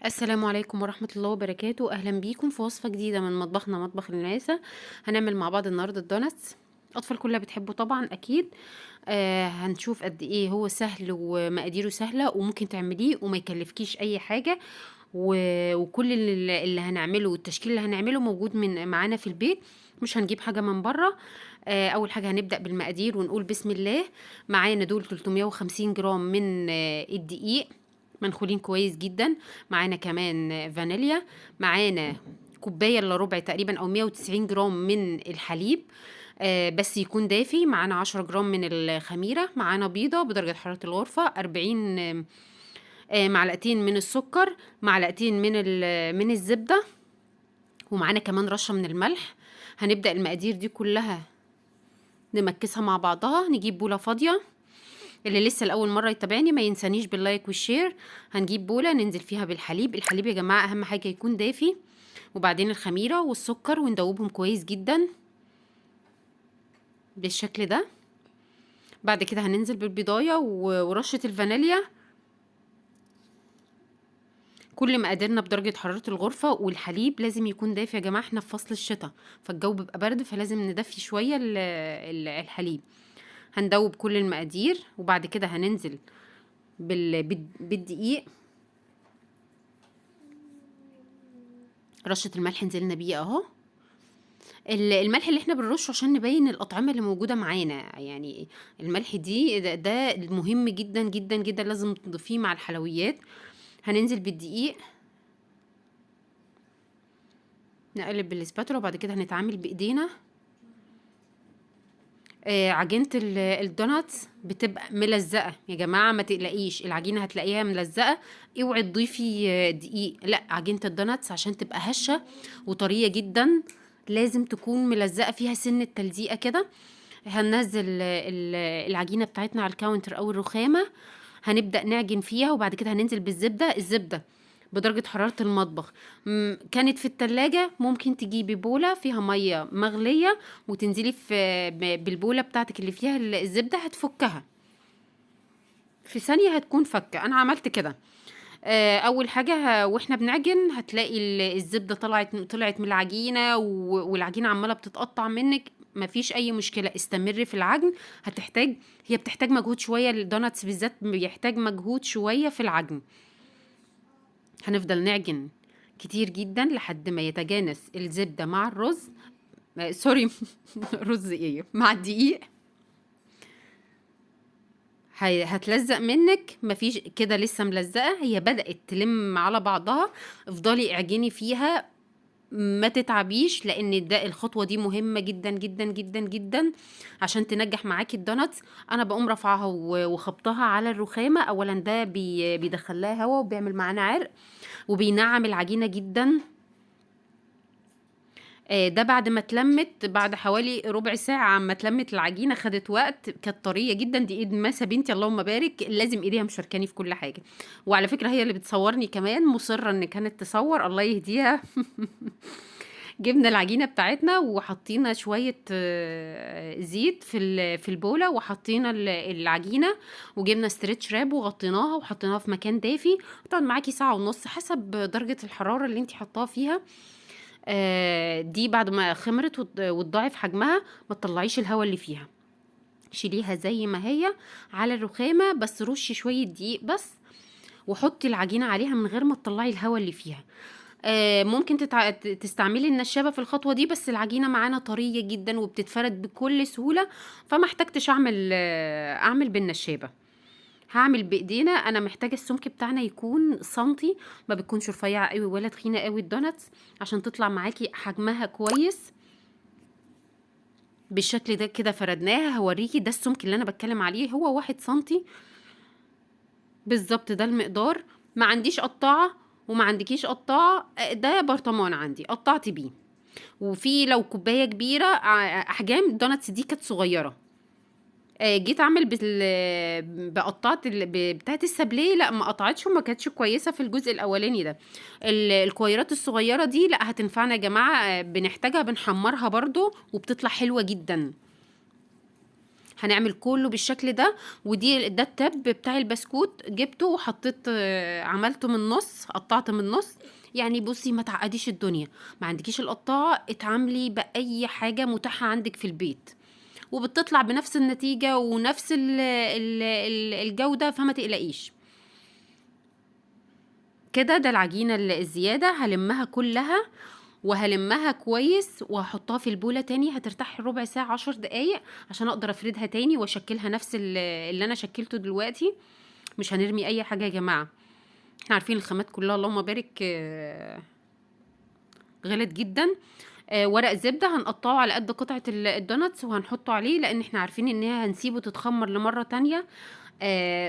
السلام عليكم ورحمة الله وبركاته، أهلا بيكم في وصفة جديدة من مطبخنا مطبخ المناسة. هنعمل مع بعض النهاردة الدوناتس. الأطفال كلها بتحبه طبعا أكيد. هنشوف قد إيه هو سهل ومقاديره سهلة وممكن تعمليه وما يكلفكيش أي حاجة. وكل اللي هنعمله والتشكيل اللي هنعمله موجود من معانا في البيت. مش هنجيب حاجة من بره. أول حاجة هنبدأ بالمقادير ونقول بسم الله. معانا دول 350 جرام من الدقيق منخولين كويس جدا. معانا كمان فانيليا. معانا كوبايه الا ربع تقريبا او 190 جرام من الحليب، بس يكون دافي. معانا 10 جرام من الخميره. معانا بيضه بدرجه حراره الغرفه 40. معلقتين من السكر. معلقتين من الزبده. ومعانا كمان رشه من الملح. هنبدا المقادير دي كلها نمكسها مع بعضها. نجيب بوله فاضيه. اللي لسه لأول مرة يتابعني ما ينسانيش باللايك والشير. هنجيب بولة ننزل فيها بالحليب. الحليب يا جماعة أهم حاجة يكون دافي، وبعدين الخميرة والسكر وندوبهم كويس جدا بالشكل ده. بعد كده هننزل بالبيضاية ورشة الفانيليا. كل ما قدرنا بدرجة حرارة الغرفة. والحليب لازم يكون دافي يا جماعة، احنا في فصل الشتاء فالجو بيبقى برد، فلازم ندفي شوية الحليب. هندوب كل المقادير وبعد كده هننزل بالدقيق. رشة الملح نزلنا بيه اهو. الملح اللي احنا بنرشه عشان نبين الأطعمة اللي موجودة معانا يعني. الملح ده مهم جدا جدا جدا، لازم تضيفيه مع الحلويات. هننزل بالدقيق، نقلب بالسباتولا وبعد كده هنتعامل بايدينا. عجينة الدوناتس بتبقى ملزقة يا جماعة، ما تقلقيش العجينة هتلاقيها ملزقة. اوعي تضيفي دقيق، لا، عجينة الدوناتس عشان تبقى هشة وطرية جدا لازم تكون ملزقة فيها سن التلزيقة كده. هننزل العجينة بتاعتنا على الكاونتر او الرخامة. هنبدأ نعجن فيها وبعد كده هننزل الزبدة بدرجة حرارة المطبخ. كانت في التلاجة ممكن تجيبي بولة فيها مية مغلية وتنزلي بالبولة بتاعتك اللي فيها الزبدة هتفكها في ثانية، هتكون فكة. انا عملت كده. اول حاجة واحنا بنعجن هتلاقي الزبدة طلعت من العجينة والعجينة عمالة بتتقطع منك. مفيش اي مشكلة، استمري في العجن. هي بتحتاج مجهود شوية، الدوناتس بالذات بيحتاج مجهود شوية في العجن. هنفضل نعجن كتير جدا لحد ما يتجانس الزبدة مع الرز. سوري. رز ايه مع الدقيق. هتلزق منك، مفيش كده لسه ملزقة، هي بدأت تلم على بعضها. افضلي اعجني فيها، ما تتعبيش، لان ده الخطوة دي مهمة جدا جدا جدا جدا عشان تنجح معاكي الدوناتس. انا بقوم رافعاها وخبطها على الرخامة. اولا ده بيدخلها هوا وبيعمل معانا عرق وبينعم العجينة جدا. ده بعد ما اتلمت، بعد حوالي ربع ساعة عما اتلمت العجينة، خدت وقت، كانت طرية جدا. دي ايد ماسة بنتي اللهم بارك، لازم ايديها مشاركاني في كل حاجة. وعلى فكرة هي اللي بتصورني كمان، مصرة ان كانت تصور، الله يهديها. جبنا العجينة بتاعتنا وحطينا شوية زيت في البولة، وحطينا العجينة وجبنا ستريتش راب وغطيناها وحطيناها في مكان دافي. تقعد معاكي ساعة ونص حسب درجة الحرارة اللي انت حطاها فيها. دي بعد ما خمرت وتضاعف حجمها، ما تطلعيش الهواء اللي فيها، شيليها زي ما هي على الرخامة، بس رشي شوية دقيق بس وحطي العجينة عليها من غير ما تطلعي الهواء اللي فيها. ممكن تستعملي النشابة في الخطوة دي، بس العجينة معانا طرية جدا وبتتفرد بكل سهولة، فما احتاجتش اعمل بالنشابة. هعمل بايدينا. انا محتاجه السمك بتاعنا يكون سنتي، ما بتكونش رفيعه قوي ولا تخينه قوي الدوناتس، عشان تطلع معاكي حجمها كويس بالشكل ده. كده فردناها، هوريكي ده السمك اللي انا بتكلم عليه، هو 1 سنتي بالظبط، ده المقدار. ما عنديش قطاعه وما عندكيش قطاعه، ده برطمان عندي قطعت بيه. وفي لو كوبايه كبيره، احجام الدوناتس دي كانت صغيره. جيت اعمل بقطعت بتاعت السابليه، لا ما قطعتش وما كانتش كويسه في الجزء الاولاني ده. الكويرات الصغيره دي لا هتنفعنا يا جماعه، بنحتاجها، بنحمرها برضو وبتطلع حلوه جدا. هنعمل كله بالشكل ده. ده التب بتاع البسكوت، جبته وحطيت عملته من النص، قطعت من النص. يعني بصي ما تعقديش الدنيا، ما عندكيش القطاعة، اتعاملي بأي حاجة متاحة عندك في البيت وبتطلع بنفس النتيجة ونفس الجودة، فما تقلقيش. كده ده العجينة الزيادة هلمها كلها وهلمها كويس وهحطها في البولة تاني، هترتاح ربع ساعة 10 دقايق عشان اقدر افردها تاني واشكلها نفس اللي انا شكلته دلوقتي. مش هنرمي اي حاجة يا جماعة، احنا عارفين الخامات كلها اللهم بارك غلت جدا. ورق زبدة هنقطعه على قد قطعة الدوناتس وهنحطه عليه، لان احنا عارفين انها هنسيبه تتخمر لمرة تانية.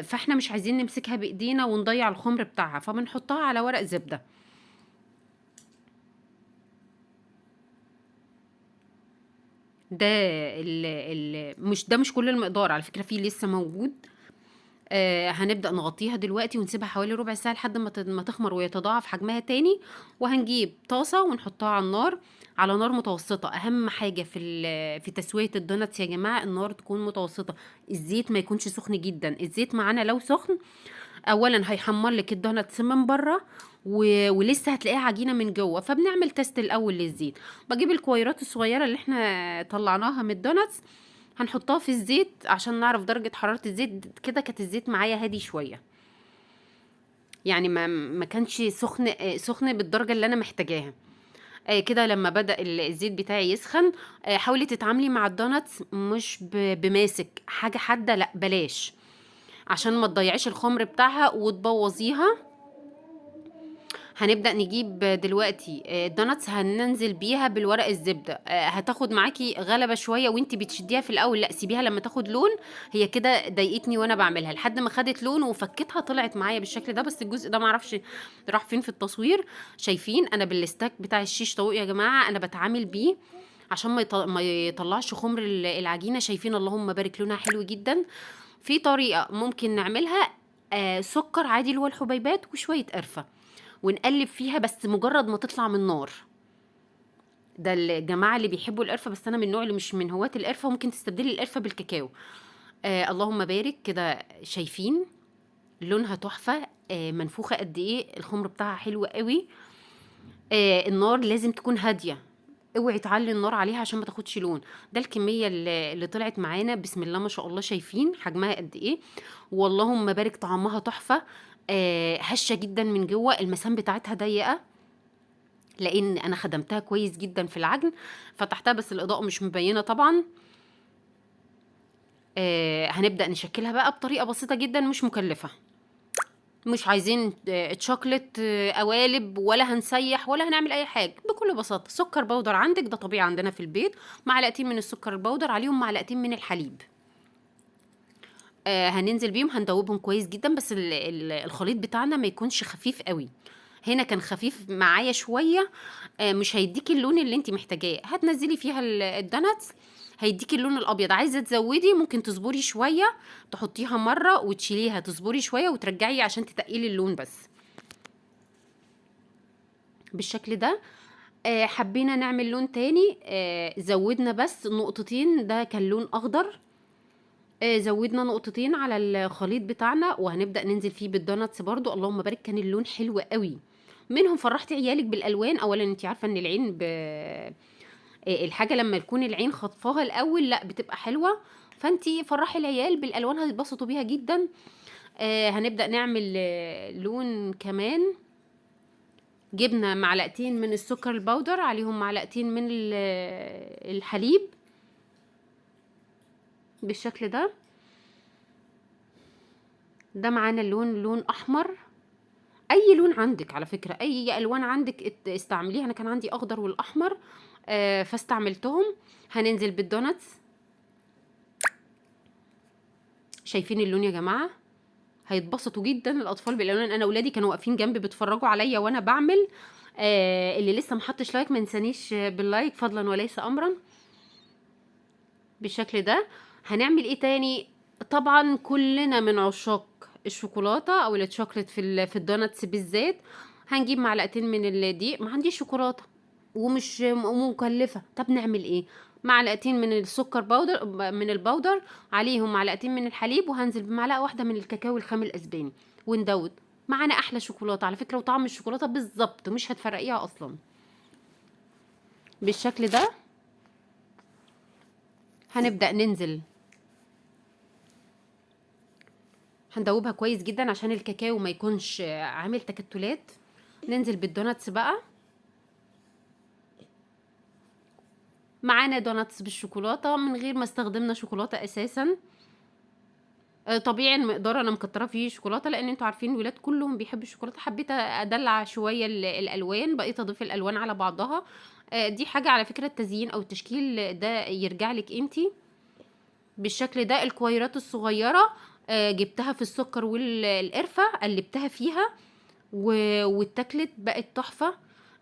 فاحنا مش عايزين نمسكها بايدينا ونضيع الخمر بتاعها، فبنحطها على ورق زبدة. ده مش كل المقدار على فكرة، فيه لسه موجود. هنبدأ نغطيها دلوقتي ونسيبها حوالي ربع ساعة لحد ما تخمر ويتضاعف حجمها تاني. وهنجيب طاسة ونحطها على النار، على نار متوسطة. أهم حاجة في تسوية الدوناتس يا جماعة النار تكون متوسطة، الزيت ما يكونش سخن جدا. الزيت معانا لو سخن اولا هيحمر لك الدوناتس من بره ولسه هتلاقيها عجينه من جوه، فبنعمل تيست الاول للزيت. بجيب الكويرات الصغيره اللي احنا طلعناها من الدوناتس، هنحطها في الزيت عشان نعرف درجه حراره الزيت. كده كانت الزيت معايا هادي شويه، يعني ما كانش سخن بالدرجه اللي انا محتاجاها. كده لما بدأ الزيت بتاعي يسخن، حاولي تتعاملي مع الدوناتس مش بماسك حاجه حاده، لا بلاش، عشان ما تضيعيش الخمر بتاعها وتبوظيها. هنبدأ نجيب دلوقتي الدوناتس، هننزل بيها بالورق الزبدة. هتاخد معاكي غلبة شوية وانتي بتشديها في الأول، لا سيبيها لما تاخد لون. هي كده ضايقتني وانا بعملها لحد ما خدت لون وفكتها طلعت معايا بالشكل ده، بس الجزء ده معرفش راح فين في التصوير. شايفين انا بالستاك بتاع الشيش طاووق يا جماعة انا بتعامل بيه عشان ما يطلعش خمر العجينة. شايفين اللهم بارك لونها حلو جدا. في طريقة ممكن نعملها، سكر عادي اللي هو الحبيبات وشوية قرفة ونقلب فيها، بس مجرد ما تطلع من النار. ده الجماعة اللي بيحبوا القرفة، بس أنا من النوع اللي مش من هواة القرفة، ممكن تستبدلي القرفة بالكاكاو. اللهم بارك. كده شايفين لونها تحفة، منفوخة قد ايه، الخمر بتاعها حلو قوي. النار لازم تكون هادية، اوعي تعلي النار عليها عشان ما تاخدش لون. ده الكمية اللي طلعت معانا، بسم الله ما شاء الله. شايفين حجمها قد ايه، واللهم بارك طعمها تحفة. هشة جدا من جوه، المسام بتاعتها ضيقة لان انا خدمتها كويس جدا في العجن، فتحتها بس الاضاءة مش مبينة طبعا. هنبدأ نشكلها بقى بطريقة بسيطة جدا مش مكلفة. مش عايزين تشوكلت قوالب، ولا هنسيح ولا هنعمل اي حاجه. بكل بساطه سكر بودر عندك، ده طبيعي عندنا في البيت، معلقتين من السكر البودر عليهم معلقتين من الحليب. هننزل بيهم هندوبهم كويس جدا، بس الخليط بتاعنا ما يكونش خفيف قوي. هنا كان خفيف معايا شويه، مش هيديكي اللون اللي انت محتاجاه. هتنزلي فيها الدوناتس هيديكي اللون الابيض. عايزه تزودي ممكن تصبري شويه، تحطيها مره وتشيليها، تصبري شويه وترجعي عشان تتقلي اللون بس بالشكل ده. حبينا نعمل لون تاني، زودنا بس نقطتين، ده كان لون اخضر. زودنا نقطتين على الخليط بتاعنا وهنبدأ ننزل فيه بالدوناتس برضو. اللهم بارك كان اللون حلو قوي. منهم فرحتي عيالك بالالوان. اولا انت عارفه ان العين الحاجه لما يكون العين خطفاها الاول لا بتبقى حلوه، فانتي فرحي العيال بالالوان هيتبسطوا بيها جدا. هنبدأ نعمل لون كمان. جبنا معلقتين من السكر البودر عليهم معلقتين من الحليب بالشكل ده. ده معانا اللون لون احمر. اي لون عندك على فكرة، اي الوان عندك استعمليها. انا كان عندي اخضر والاحمر فاستعملتهم. هننزل بالدوناتس. شايفين اللون يا جماعة، هيتبسطوا جدا الاطفال بالالوان. انا اولادي كانوا واقفين جنبي بيتفرجوا عليا وانا بعمل. اللي لسه محطش لايك ما نسانيش باللايك فضلا وليس امرا بالشكل ده. هنعمل ايه تاني؟ طبعا كلنا من عشاق الشوكولاته او الشوكليت في الدوناتس بالذات. هنجيب معلقتين من الدقيق. ما عنديش شوكولاته ومش مكلفه، طب نعمل ايه؟ معلقتين من السكر باودر من البودر، عليهم معلقتين من الحليب، وهنزل بمعلقه واحده من الكاكاو الخام الاسباني، وندوب. معانا احلى شوكولاته على فكره، وطعم الشوكولاته بالظبط مش هتفرقيها اصلا. بالشكل ده هنبدا ننزل، هندوبها كويس جدا عشان الكاكاو ما يكونش عامل تكتلات. ننزل بالدوناتس بقى. معانا دوناتس بالشوكولاته من غير ما استخدمنا شوكولاته اساسا. طبيعي المقدار انا مكتره فيه شوكولاته، لان انتوا عارفين الولاد كلهم بيحبوا الشوكولاته، حبيت ادلع شويه الالوان، بقيت اضيف الالوان على بعضها. دي حاجه على فكره التزيين او التشكيل ده يرجع لك انتي. بالشكل ده الكويرات الصغيره جبتها في السكر والقرفه، قلبتها فيها واتاكلت بقت تحفه.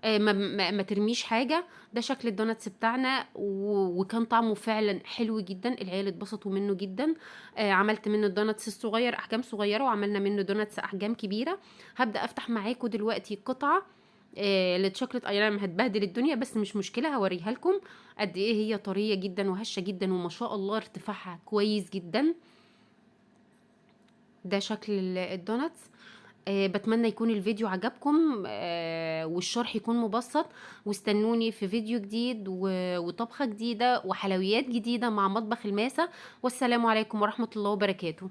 ما ترميش حاجه. ده شكل الدوناتس بتاعنا، وكان طعمه فعلا حلو جدا، العيال اتبسطوا منه جدا. عملت منه الدوناتس الصغير احجام صغيره، وعملنا منه دوناتس احجام كبيره. هبدا افتح معاكم دلوقتي قطعه للشوكليت. اي نعم هتبهدل الدنيا، بس مش مشكله، هوريها لكم قد ايه هي طريه جدا وهشه جدا، وما شاء الله ارتفاعها كويس جدا. ده شكل الدوناتس. بتمنى يكون الفيديو عجبكم والشرح يكون مبسط، واستنوني في فيديو جديد وطبخة جديدة وحلويات جديدة مع مطبخ الماسة. والسلام عليكم ورحمة الله وبركاته.